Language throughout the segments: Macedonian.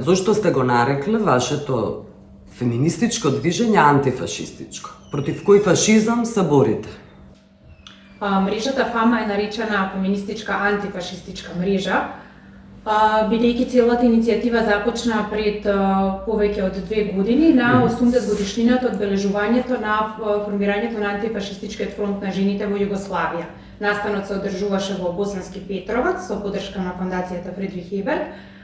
зошто сте го нарекле вашето феминистичко движење антифашистичко? Против кој фашизам се борите? Мрежата ФАМА е наречена феминистичка антифашистичка мрежа, бидејќи целата иницијатива започна пред повеќе од 2 години на 80 годишнината од бележувањето на формирањето на антифашистичкиот фронт на жените во Југославија. Настанот се одржуваше во Босански Петровац со поддршка на фондацијата Фридрих Еберт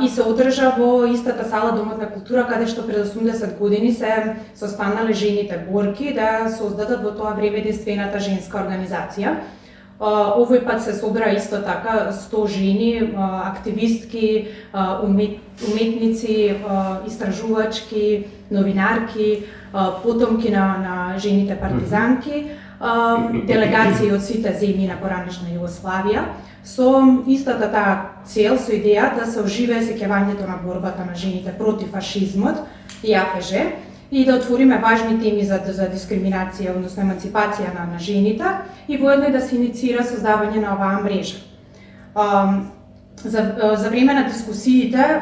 и се одржа во истата сала Домот на култура, каде што пред 80 години се состанале жените борки да создадат во тоа време единствената женска организација. Овој пат се собра исто така 100 жени, активистки, уметници, истражувачки, новинарки, потомки на жените партизанки, делегации од сите земји на поранешна Југославија, со истата таа цел, со идеја да се оживее сеќавањето на борбата на жените против фашизмот и АФЖ и да отвориме важни теми за дискриминација, односно емансипација на жените и воедно да се инициира создавање на оваа мрежа. За време на дискусиите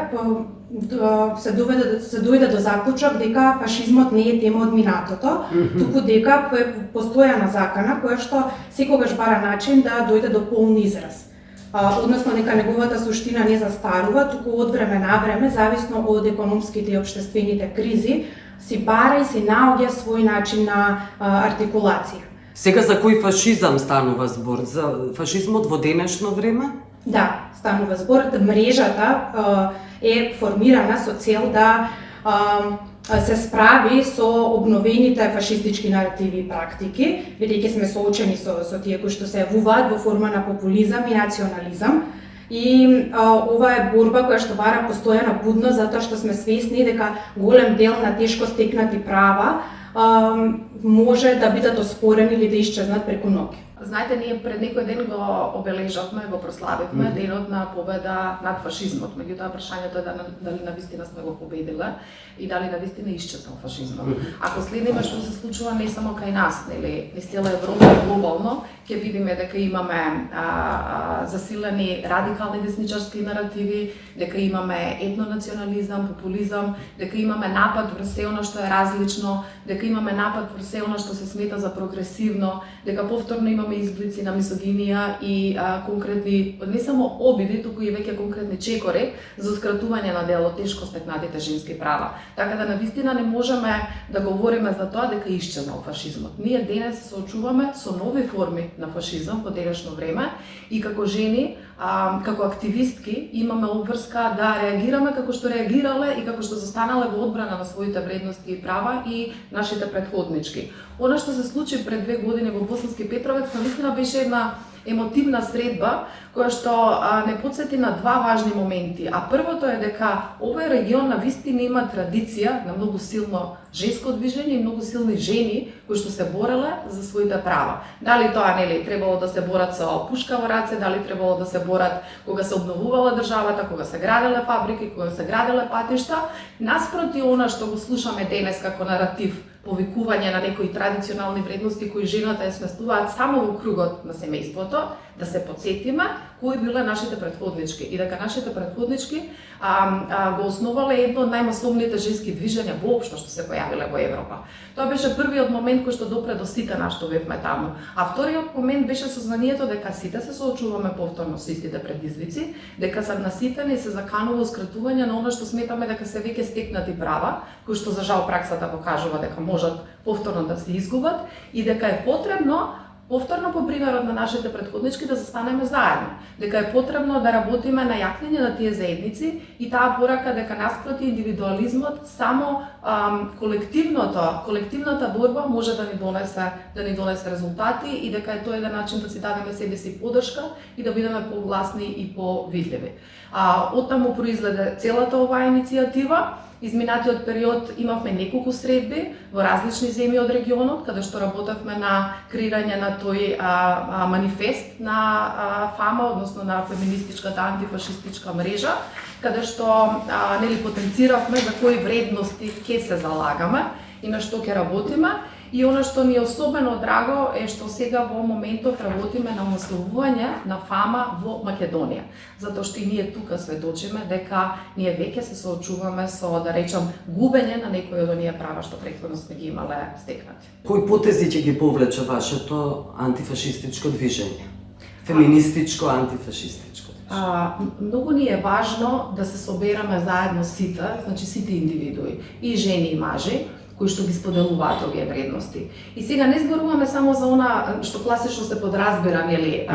се дојде до заклучок дека фашизмот не е тема од минатото, туку дека е постојана закана која што секогаш бара начин да дојде до полн израз. Односно дека неговата суштина не застарува, туку од време на време, зависно од економските и општествените кризи, си бара и си наоѓа свој начин на артикулација. Сега за кој фашизам станува збор? За фашизмот во денешно време? Да, станува збор. Мрежата е формирана со цел да се справи со обновените фашистички наративи и практики, бидејќи сме соочени со тие кои што се јавуваат во форма на популизам и национализам. И ова е борба која што бара постојана будност, затоа што сме свесни дека голем дел на тешко стекнати права може да бидат оспорени или да исчезнат преку ноќ. Знаете, ние пред некој ден го обележавме, го прославивме денот на победа над фашизмот. Меѓутоа прашањето е дали навистина сме го победиле и дали навистина исчезнал фашизмот. Ако следиме што се случува не само кај нас, нели, низ цела Европа глобално, ќе видиме дека имаме засилени радикални десничарски наративи, дека имаме етнонационализам, популизам, дека имаме напад врз се она што е различно, дека имаме напад врз се она што се смета за прогресивно, дека повторно имаме изглици на мизогинија и конкретни, не само обиди, туку и веќе конкретни чекори заускратување на дел од тешко стекнатите женски права. Така да навистина не можеме да говориме за тоа дека исчезнал фашизмот. Ние денес се соочуваме со нови форми на фашизам во денешно време и како жени, како активистки имаме обврска да реагираме како што реагирале и како што застанале во одбрана на своите вредности и права и нашите претходнички. Она што се случи пред 2 години во Босански Петровац навистина беше една емотивна средба која што не потсети на 2 важни моменти. А првото е дека овој регион навистина има традиција на многу силно женско движење и многу силни жени кои што се бореле за своите права. Дали тоа нели требало да се борат со пушка во раце, дали требало да се борат кога се обновувала државата, кога се граделе фабрики, кога се граделе патишта, наспроти она што го слушаме денес како наратив, повикување на некои традиционални вредности кои жената ја сместуваат само во кругот на семејството, да се потсетиме кои биле нашите претходнички и дека нашите претходнички го основале едно од најмасовните женски движења воопшто што се појавиле во Европа. Тоа беше првиот момент кој што допре до сите нас што бевме таму. А вториот момент беше сознанието дека сите се соочуваме повторно со истите предизвици, дека се наситени и се заканува скратување на она што сметаме дека се веќе стекнати права, кои што за жал праксата покажува дека можат повторно да се изгубат и дека е потребно повторно по примерот на нашите претходнички да застанеме заедно, дека е потребно да работиме на јакнење на тие заедници и таа порака дека наспроти индивидуализмот само колективната борба може да ни донесе резултати и дека е тоа еден начин да си дадеме себе си поддршка и да бидеме погласни и повидливи. Оттаму произледе целата оваа иницијатива. Изминатиот период имавме неколку средби во различни земји од регионот, каде што работевме на креирање на тој манифест на ФАМА, односно на феминистичката антифашистичка мрежа, каде што нели потенциравме за кои вредности ќе се залагаме и на што ќе работиме. И она што ни е особено драго е што сега во моментов работиме на умисловување на фама во Македонија, затоа што и ние тука сведочиме дека ние веќе се соочуваме со, да речам, губење на некои од оние права што претходно сме ги имале стекнати. Кои потези ќе ги повлече вашето антифашистичко движење? Феминистичко, антифашистичко движење? Многу ни е важно да се собераме заедно сите, значи сите индивидуи, и жени и мажи, кои што ги споделуваат овие вредности. И сега не зборуваме само за она што класично се подразбира, нели,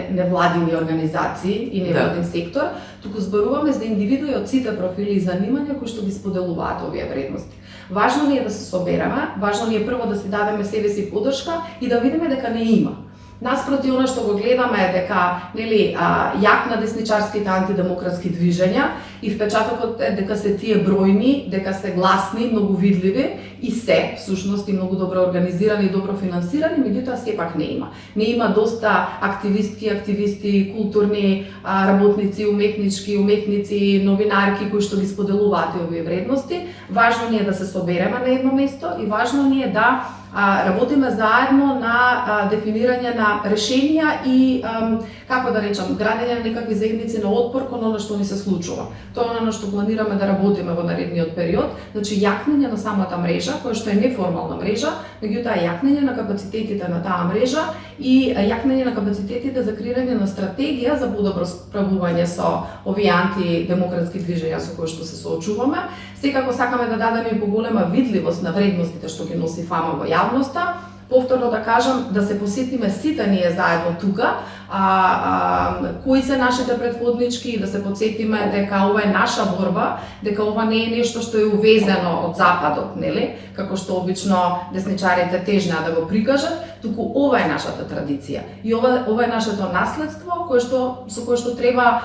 невладини организации и невладин сектор, туку зборуваме за индивидуи од сите профили и занимања кои што ги споделуваат овие вредности. Важно ни е да се собереме, важно ни е прво да си дадеме себе си поддршка и да видиме дека не има. Наспроти она што го гледаме е дека, нели, јак на десничарските антидемократски движења и впечатокот е дека се тие бројни, дека се гласни, многу видливи и се, всушност, и многу добро организирани и добро финансирани, меѓутоа сепак не има. Не има доста активисти, културни работници, уметници, новинарки кои што ги споделуваат овие вредности. Важно ни е да се собереме на едно место и важно ни е да работиме заедно на дефинирање на решенија и, како да речам, градење на некакви заедници на отпор кон она што ни се случува. Тоа е она што планираме да работиме во наредниот период, значи јакнење на самата мрежа, која што е неформална мрежа, меѓутоа јакнење на капацитетите на таа мрежа и јакнење на капацитетите за креирање на стратегија за подобро справување со овие антидемократски движења со кои што се соочуваме. Секако сакаме да дадеме и поголема видливост на вредностите што ги носи фама во јавноста. Повторно да кажам, да се посетиме сите ние заедно тука, кои се нашите предходнички и да се подсетиме дека ова е наша борба, дека ова не е нешто што е увезено од Западот, нели? Како што обично десничарите тежнеа да го прикажат, туку ова е нашата традиција. И ова е нашето наследство, со кое што треба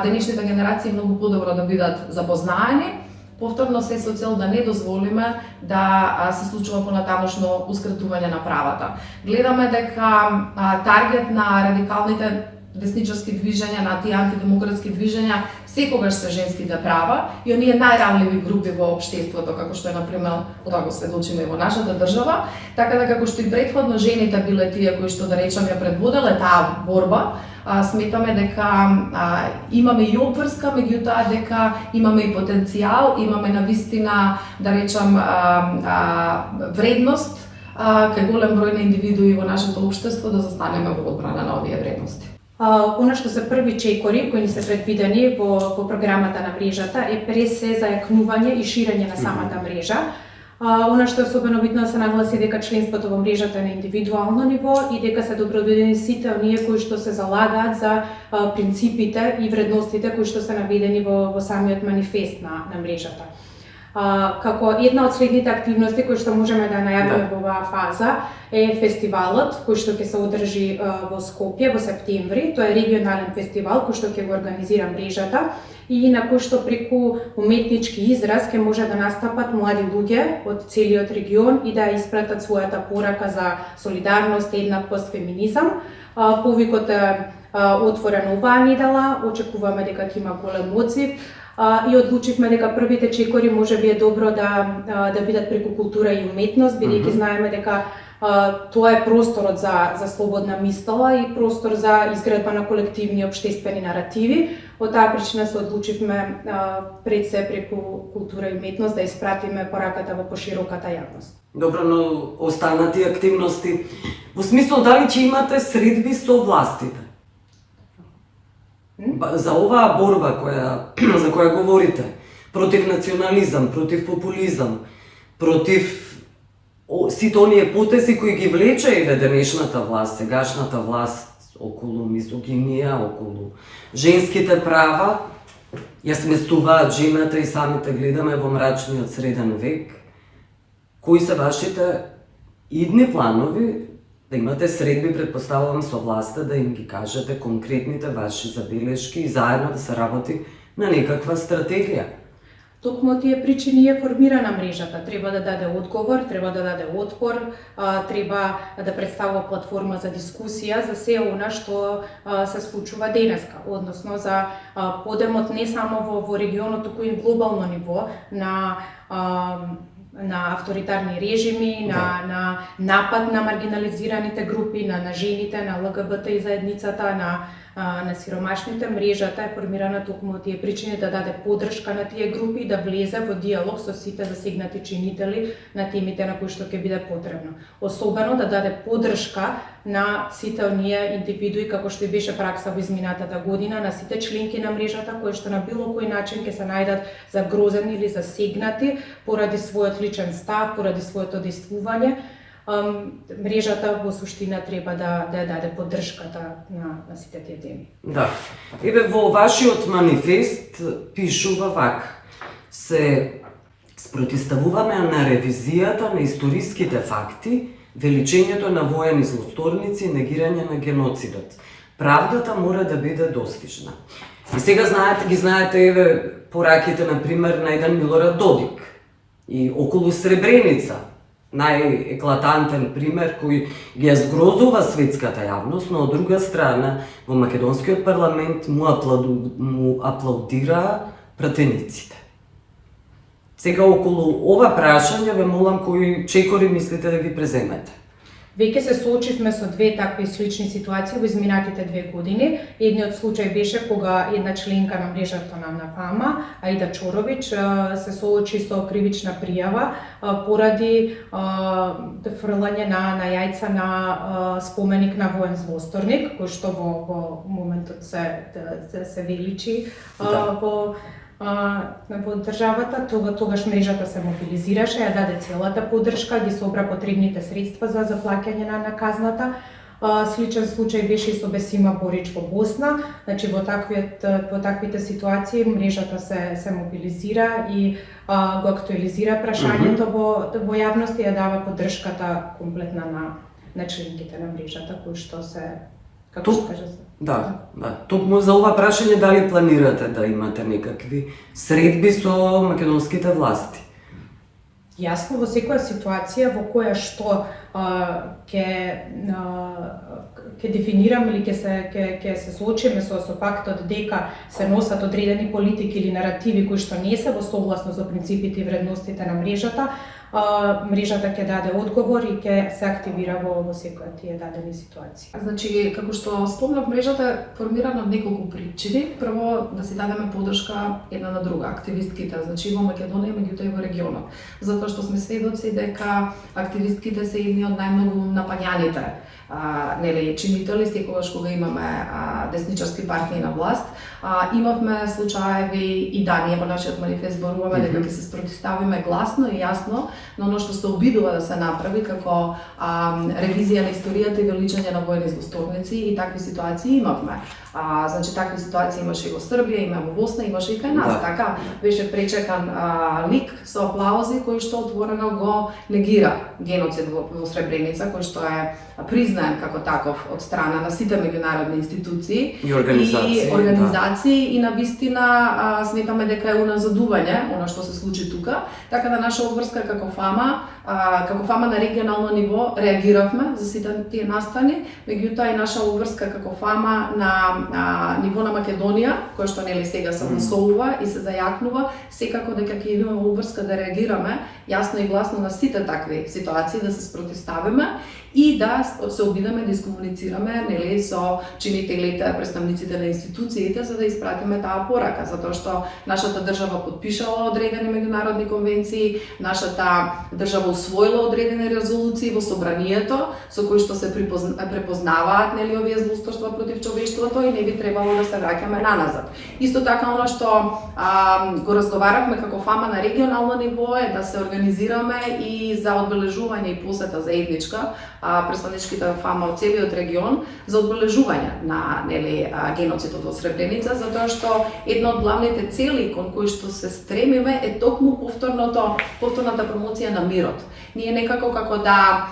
денешните генерации многу подобро да бидат запознаени. Повторно се со цел да не дозволиме да се случува понатамошно ускратување на правата. Гледаме дека таргет на радикалните десничарски движења, на тие антидемократски движења, секогаш се женските права и оние најранливи групи во општеството, како што е, например, тоа го сведочиме во нашата држава, така да како што и претходно жените биле тие кои што, да речам, ја предводеле таа борба, сметаме дека имаме и обврска, меѓутоа дека имаме и потенцијал, имаме навистина, да речам, вредност кај голем број на индивидуи во нашето општество да застанеме во одбрана на овие вредности. Она што се први чекори кои ни се предвидени во програмата на мрежата е през се зајакнување и ширење на самата мрежа. Она што е особено битно да се нагласи дека членството во мрежата е на индивидуално ниво и дека се добродојдени сите оние кои што се залагаат за принципите и вредностите кои што се наведени во самиот манифест на мрежата. Како една од следните активности кои што можеме да најавиме во оваа фаза е фестивалот кој што ќе се одржи во Скопје во септември. Тоа е регионален фестивал кој што ќе го организира мрежата и на кој што преку уметнички израз ќе може да настапат млади луѓе од целиот регион и да испратат својата порака за солидарност, еднаквост, феминизам. Повикот е отворен оваа недела, очекуваме дека ќе има голем одзив. И одлучивме дека првите чекори можеби е добро да бидат преку култура и уметност, бидејќи знаеме дека тоа е просторот за слободна мисла и простор за изградба на колективни општествени наративи. Од таа причина се одлучивме пред се преку култура и уметност да испратиме пораката во пошироката јавност. Добро, но останати активности во смисло дали ќе имате средби со властите? За оваа борба за која говорите, против национализам, против популизам, против сите оние потези кои ги влече и денешната власт, сегашната власт околу мизогинија, околу женските права, ја сместуваат жената и самите гледаме во мрачниот среден век. Кои се вашите идни планови? Да имате средби, предпоставувам, со власта, да им ги кажете конкретните ваши забелешки и заедно да се работи на некаква стратегија. Токму тие причини е формирана мрежата. Треба да даде одговор, треба да даде отпор, треба да представува платформа за дискусија за се она што се случува денеска, односно за подемот не само во регионот, туку и глобално ниво на на авторитарни режими, на напад на маргинализираните групи, на жените, на ЛГБТ и заедницата, на сиромашните. Мрежата е формирана токму од тие причини да даде поддршка на тие групи и да влезе во диалог со сите засегнати чинители на темите на кои што ќе биде потребно. Особено да даде поддршка на сите оние индивидуи, како што и беше пракса во изминатата година, на сите членки на мрежата кои што на било кој начин ќе се најдат загрозени или засегнати поради својот личен став, поради своето действување. Мрежата во суштина треба да даде поддршката на сите тие теми. Да. Еве во вашиот манифест пишува вака: се спротивставуваме на ревизијата на историските факти, величењето на воени злосторници и негирање на геноцидот. Правдата мора да биде достижна. И сега знаете еве пораките на пример на еден Милорад Додик и околу Сребреница. Најеклатантен пример кој ги згрозува светската јавност, но од друга страна во македонскиот парламент му аплаудираа пратениците. Сега околу ова прашање ве молам кои чекори мислите да ги преземете? Веќе се соочивме со две такви слични ситуации во изминатите 2 години. Едниот случај беше кога една членка на мрежата на ФАМА, Аида Чорович, се соочи со кривична пријава поради фрлање на јајца на споменик на воен злосторник, кој што во моментот се величи во државата. Тогаш мрежата се мобилизираше, ја даде целата поддршка, ги собра потребните средства за заплаќање на казната. Сличен случај беше и со Бесима Борич во Босна. Значи во таквите ситуации мрежата се мобилизира и го актуализира прашањето во јавност и ја дава поддршката комплетна на членките на мрежата кои што се, како што кажа се. Да. Токму за ова прашање дали планирате да имате некакви средби со македонските власти? Јасно, во секоја ситуација во која што ќе дефинираме или ќе се соочиме со фактот дека се носат одредени политики или наративи кои што не се во согласно со принципите и вредностите на мрежата, мрежата ќе даде одговор и ќе се активира во секоја тие дадени ситуации. Значи, како што спомнав, мрежата е формирана од неколку причини. Прво, да си дадеме поддршка една на друга, активистките, значи во Македонија, меѓутоа и во регионот. Затоа што сме сведоци дека активистките се едни од најмногу напаѓаните чинители секогаш кога имаме десничарски партии на власт. Имавме случаеви и да, ние во нашиот манифест зборуваме дека ќе се спротивставиме гласно и јасно на оно што се обидува да се направи како ревизија на историјата и величање на воени злосторници, и такви ситуации имавме. Значи такви ситуации имаше и во Србија, има во Босна, имаше и кај нас. Така беше пречекан лик со аплаузи кој што отворено го негира геноцид во Сребреница, кој што е признаен како таков од страна на сите меѓународни институции и организации, и на вистина сметаме дека е уназадување она што се случи тука, така да наша обврска како ФАМА на регионално ниво реагиравме за сите тие настани, меѓутоа и наша обврска како ФАМА на ниво на Македонија, која што нели сега се насолува и се зајакнува, секако дека ќе имаме обврска да реагираме јасно и гласно на сите такви ситуации, да се спротивставиме и да се обидеме да искомуницираме нели со чинителите, представниците на институциите, за да испратиме таа порака, затоа што нашата држава потпишала одредени меѓународни конвенции, нашата држава усвоила одредени резолуции во собранието со кои што се препознаваат нели овие злосторства против човештвото и не би требало да се враќаме наназад. Исто така она што го разговаравме како ФАМА на регионално ниво е да се организираме и за одбележување и посета заедничка представничките ФАМА од целиот регион за одбележување на нели геноцидот во Сребреница, затоа што една од главните цели кон кои што се стремиме е токму повторната промоција на мирот. Ние некако како да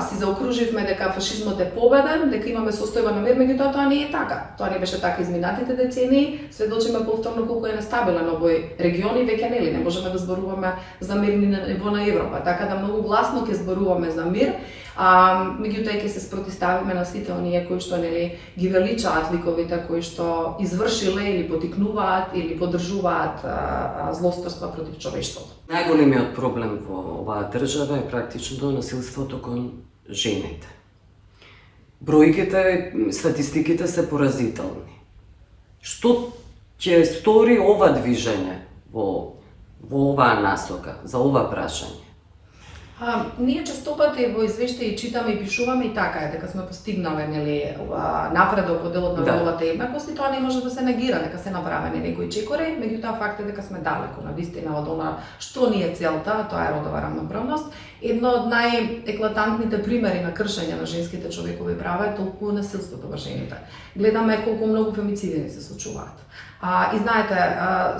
си заокруживме дека фашизмот е победен, дека имаме состојба на мир, меѓутоа тоа не е така. Тоа не беше така изминатите децении, сведочиме повторно колку е нестабилен овој регион и веќе не можеме да зборуваме за мир ни на ниво на Европа. Така да многу гласно ќе зборуваме за мир, меѓутоа ќе се спротивставиме на сите оние кои што ги величаат ликовите кои што извршиле или потикнуваат или поддржуваат злосторства против човештвото. Најголемиот проблем во оваа држава е практично насилството кон жените. Бројките, статистиките се поразителни. Што ќе стори ова движење во оваа насока, за ова прашање? Ние честопати во извештаи читаме и пишуваме и така е дека сме постигнале напредок во делот на родовата еднакост и тоа не може да се негира, дека се направени некои чекори, меѓутоа факт е дека сме далеко навистина од она што ни е целта, тоа е родова рамноправност. Едно од најеклатантните примери на кршење на женските човекови права е толку насилството во жените. Гледаме колку многу фемициди ни се случуваат. И знаете,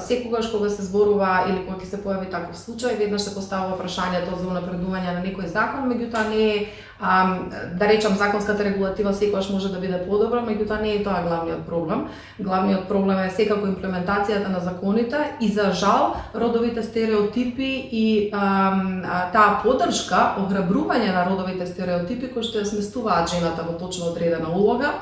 секогаш кога се зборува или кога ќе се појави таков случај, веднаш се поставува прашањето за унапредување на некој закон, меѓутоа не е, да речам, законската регулатива секогаш може да биде подобра, меѓутоа не е тоа главниот проблем. Главниот проблем е секако имплементацијата на законите и за жал родовите стереотипи и таа поддршка, охрабрување на родовите стереотипи кои што ја сместуваат жената во точно одредена улога,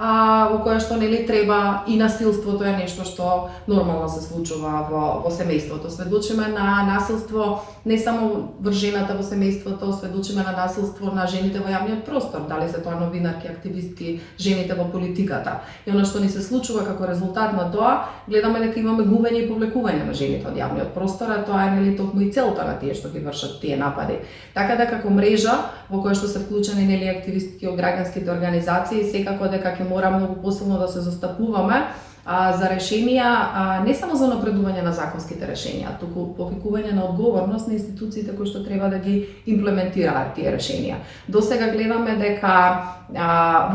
во која што треба и насилството е нешто што нормално се случува во семејството. Сведочиме на насилство не само врз жената во семејството, сведочиме на насилство на жените во јавниот простор, дали се тоа новинарки, активистки, жените во политиката. И она што ни се случува како резултат на тоа, гледаме дека имаме губење и повлекување на жените од јавниот простор, а тоа е токму и целта на тие што ги вршат тие напади. Така да како мрежа во која што се вклучени активистки од граѓанските организации, секако дека ќе мора многу посилно да се застапуваме за решенија, не само за напредување на законските решенија, туку повикување на одговорност на институциите кои што треба да ги имплементираат тие решенија. До сега гледаме дека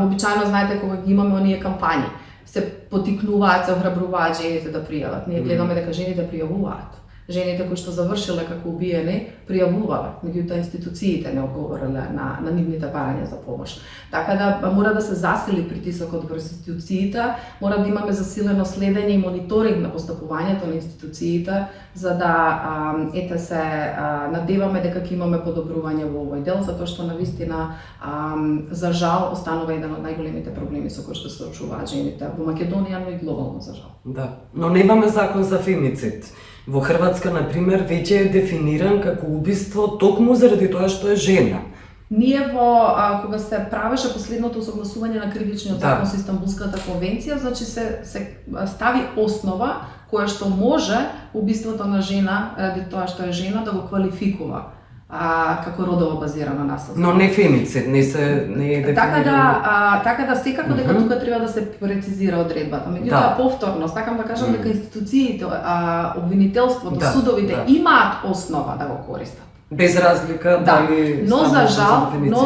вообичаено, знаете, кога ги имаме оние кампањи, се потикнуваат, се охрабруваат жените да пријават. Ние гледаме дека жените пријавуваат. Жените кои што завршиле како убиени пријавувале, меѓутоа институциите не одговориле на нивните барања за помош. Така да мора да се засили притисокот врз институциите, мора да имаме засилено следење и мониторинг на постапувањето на институциите, за да се надеваме дека ќе имаме подобрување во овој дел, затоа што навистина за жал останува еден од најголемите проблеми со кои што се соочуваат жените во Македонија, но и глобално за жал. Да, но немаме закон за фемицид. Во Хрватска, например, веќе е дефиниран како убиство токму заради тоа што е жена. Ние кога се правеше последното согласување на кривичниот закон со Истанбулската конвенција, значи се стави основа која што може убиството на жена ради тоа што е жена да го квалификува како родово базирано насилство. Но не фемицид, не е дефинирано. Така да секако дека тука треба да се прецизира одредбата. Меѓутоа повторно сакам да кажам дека институциите, обвинителството, судовите имаат основа да го користат. Без разлика дали но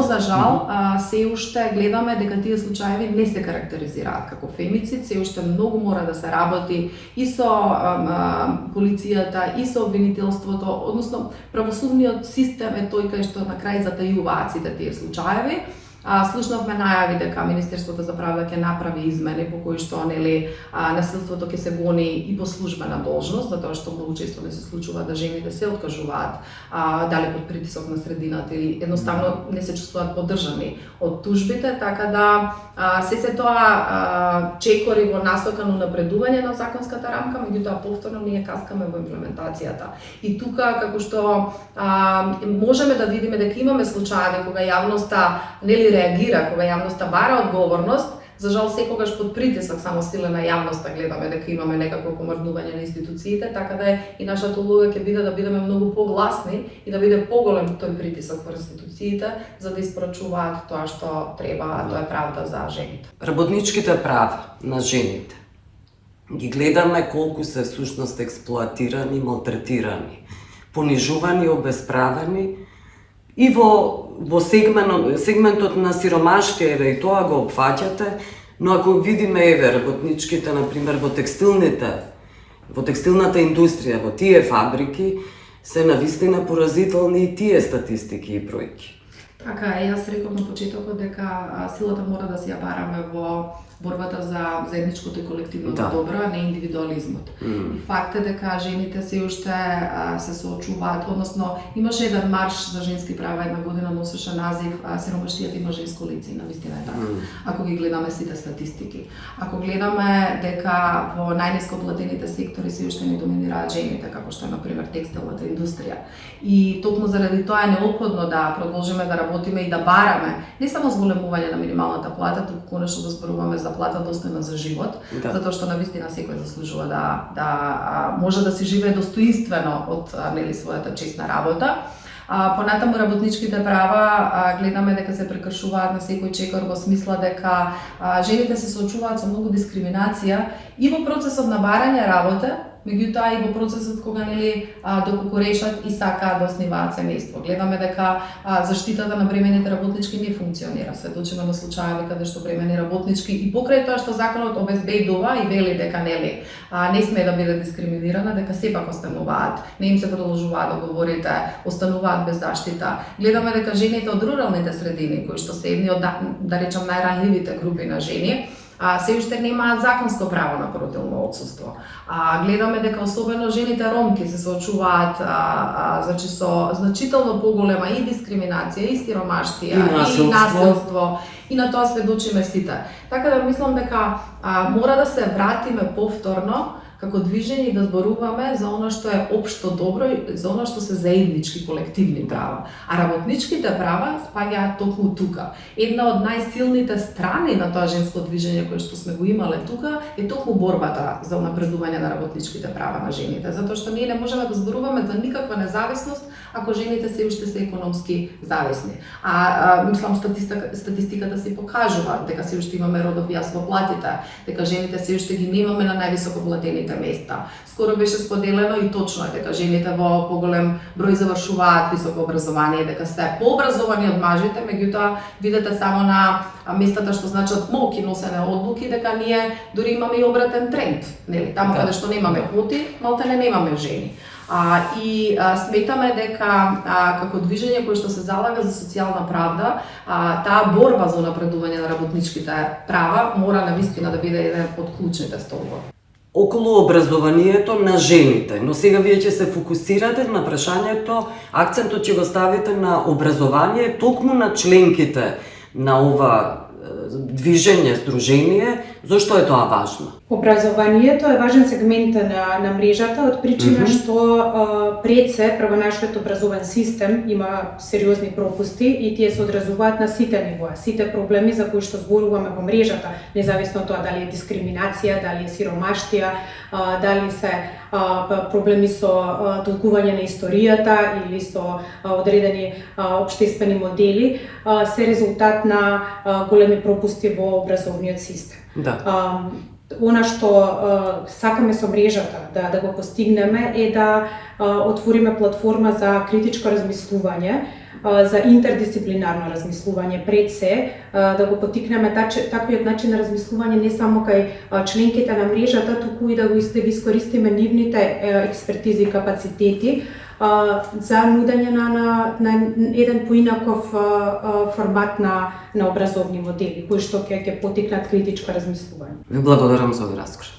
за жал се уште гледаме дека тие случаи не се карактеризираат како фемицид, се уште многу мора да се работи и со полицијата и со обвинителството, односно правосудниот систем е тој кај што на крај затајуваат сите тие случаи. Слушнавме најави дека Министерството за правда ќе направи измени по кои што насилството ќе се гони и по службена должност, затоа што многу често не се случува да жените се откажуваат дали под притисок на средината или едноставно не се чувствуваат поддржани од тужбите, така да се тоа чекори во насока на напредување на законската рамка, меѓутоа повторно ние каскаме во имплементацијата. И тука како што можеме да видиме дека имаме случаи кога јавноста реагира, кога јавноста бара одговорност, за жал секогаш под притисок само силена јавноста гледаме дека имаме некакво помрднување на институциите, така да и нашата улога ќе биде да бидеме многу погласни и да биде поголем тој притисок врз институциите за да испорачуваат тоа што треба, тоа е правда за жените. Работничките права на жените ги гледаме колку се всушност експлоатирани, малтретирани, понижувани, обесправени. И во сегментот на сиромаштија, и тоа го опфаќате, но ако видиме работничките, например, во текстилната индустрија, во тие фабрики, се навистина поразителни и тие статистики и бројки. Така, јас реков на почетокот дека силата мора да си ја бараме во борбата за заедничкото и колективното добро, а не индивидуализмот. И факт е дека жените се уште се соочуваат, односно имаше еден марш за женски права една година, носеше назив Сиромаштијата има женско лице, и навистина е така. Ако ги гледаме сите статистики. Ако гледаме дека во најниско платените сектори се уште не доминираат жените, како што е например текстилната индустрија. И токму заради тоа е неопходно да продолжиме да работиме и да бараме не само зголемување на минималната плата, туку конечно да зборуваме за плата достојна за живот, затоа што навистина секој заслужува да може да си живее достоинствено од својата честна работа. Понатаму работничките права гледаме дека се прекршуваат на секој чекор во смисла дека жените се соочуваат со многу дискриминација и во процесот на барање работа, меѓутоа и во процесот кога доколку решат и сакаат да основаат семејство. Гледаме дека заштитата на бремените работнички не функционира. Сведочиме на случаи каде што бремени работнички и покрај тоа што законот обезбедува и вели дека не сме да биде дискриминирана, дека сепак остануваат, не им се продолжуваат договорите, остануваат без заштита. Гледаме дека жените од руралните средини, кои што се едни од да речам најранливите групи на жени, се уште немаат законско право на породилно отсуство. Гледаме дека особено жените ромки се соочуваат со значително поголема и дискриминација, и сиромаштија, и насилство, и на тоа сведочиме сите. Така да мислам дека мора да се вратиме повторно како движење и да зборуваме за она што е општо добро и за она што се заеднички колективни права. А работничките права спаѓаат токму тука. Една од најсилните страни на тоа женско движење кое што сме го имале тука е токму борбата за унапредување на работничките права на жените, затоа што ние не можеме да зборуваме за никаква независност ако жените се уште се економски зависни. Мислам статистиката се покажува дека се уште имаме родови јас во платите, дека жените се уште ги немаме на највисоко платените места. Скоро беше споделено и точно е дека жените во поголем број завршуваат високо образование, дека се пообразовани од мажите, меѓутоа видете само на местата што значат молки носене одлуки, дека ние дури имаме и обратен тренд, нели? Таму каде што немаме квоти, малтене немаме жени. И сметаме дека како движење кое што се залага за социјална правда, таа борба за напредување на работничките права мора навистина да биде еден од клучните столбови. Околу образованието на жените, но сега вие ќе се фокусирате на прашањето, акцентот ќе го ставите на образование, токму на членките на ова движење, здружение. Зошто е тоа важно? Образованието е важен сегмент на мрежата од причина што пред се прво нашиот образовен систем има сериозни пропусти и тие се одразуваат на сите нивоа. Сите проблеми за кои што зборуваме во мрежата, независно од тоа дали е дискриминација, дали е сиромаштија, дали се проблеми со толкување на историјата или со одредени општествени модели, се резултат на големи пропусти во образовниот систем. Она што сакаме со мрежата да го постигнеме е да отвориме платформа за критичко размислување, за интердисциплинарно размислување пред се, да го поттикнеме таквиот начин на размислување не само кај членките на мрежата, туку и да ги искористиме нивните експертизи и капацитети за нудење на еден поинаков формат на образовни модели, кои што ќе поттикнат критичко размислување. Ви благодарам за овој раскрит.